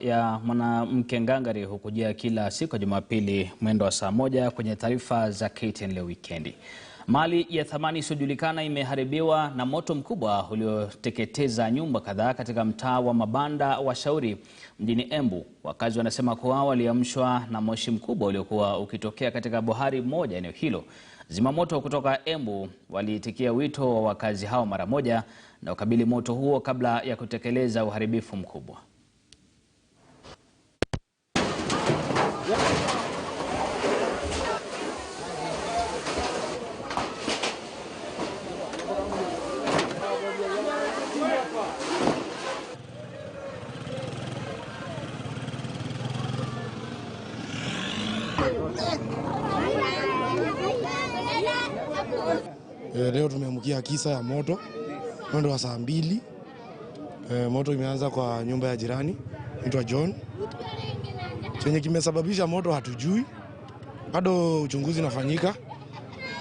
Ya mwanamke ngangari hukujia kila siku ya Jumapili mwendo wa saa 1 kwenye taarifa za KTN leo wikendi. Mali ya thamani isiyojulikana imeharibiwa na moto mkubwa ulioteketeza nyumba kadhaa katika mtaa wa mabanda wa Shauri mjini Embu. Wakazi wanasema kuwa waliamshwa na moshi mkubwa uliokuwa ukitokea katika bohari moja eneo hilo. Zimamoto kutoka Embu waliitikia wito wa wakazi hao mara moja na ukabili moto huo kabla ya kutekeleza uharibifu mkubwa. Leo tumeamkia kisa ya moto mwendo wa saa 2. Moto imeanza kwa nyumba ya jirani inaitwa John. Chenye kimesababisha moto hatujui, bado uchunguzi unafanyika.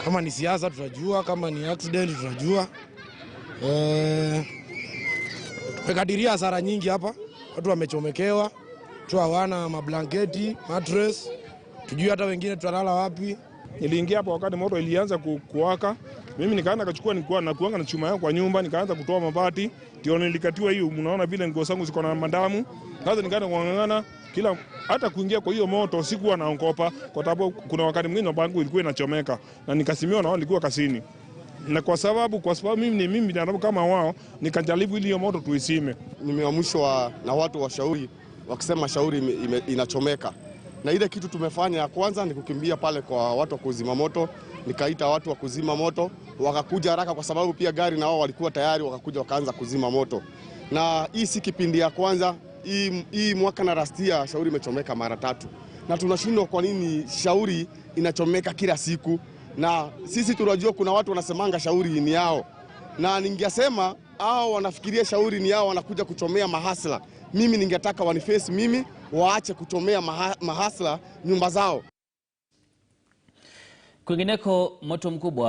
Kama ni siasa tutajua, kama ni accident tutajua. Tumekadiria hasara nyingi hapa, watu wamechomekewa, tu hawana mablanketi, mattress, tujui hata wengine tutalala wapi. Niliingia hapo wakati moto ilianza kuwaka. Mimi nikaanza kachukua, nilikuwa na kuanga na chuma yangu kwa nyumba, nikaanza kutoa mabati, ndio nilikatiwa hiyo. Mnaona vile nguo zangu ziko na mandamu. Sasa nikaanza kuangana kila hata kuingia kwa hiyo moto sikuwa naongopa, kwa sababu kuna wakati mwingine bangu ilikuwa inachomeka na nikasimiwa na wao nilikuwa kasini. Na kwa sababu mimi kama wao nikajaribu ile moto tuisime. Nimeamshwa na watu wa Shauri wakisema Shauri inachomeka. Na ile kitu tumefanya ya kwanza ni kukimbia pale kwa watu wa kuzima moto, nikaita watu wa kuzima moto, wakakuja haraka kwa sababu pia gari na wao walikuwa tayari, wakakuja wakaanza kuzima moto. Na hii si kipindi ya kwanza, hii mwaka na rastia Shauri imechomeka mara 3. Na tunashindwa kwa nini Shauri inachomeka kila siku. Na sisi tunajua kuna watu wanasemanga Shauri ni yao. Na ningesema hao wanafikiria Shauri ni yao, wanakuja kuchomea mahasla. Mimi ningetaka waniface mimi, waache kuchomea mahasla nyumba zao. Kwingineko moto mkubwa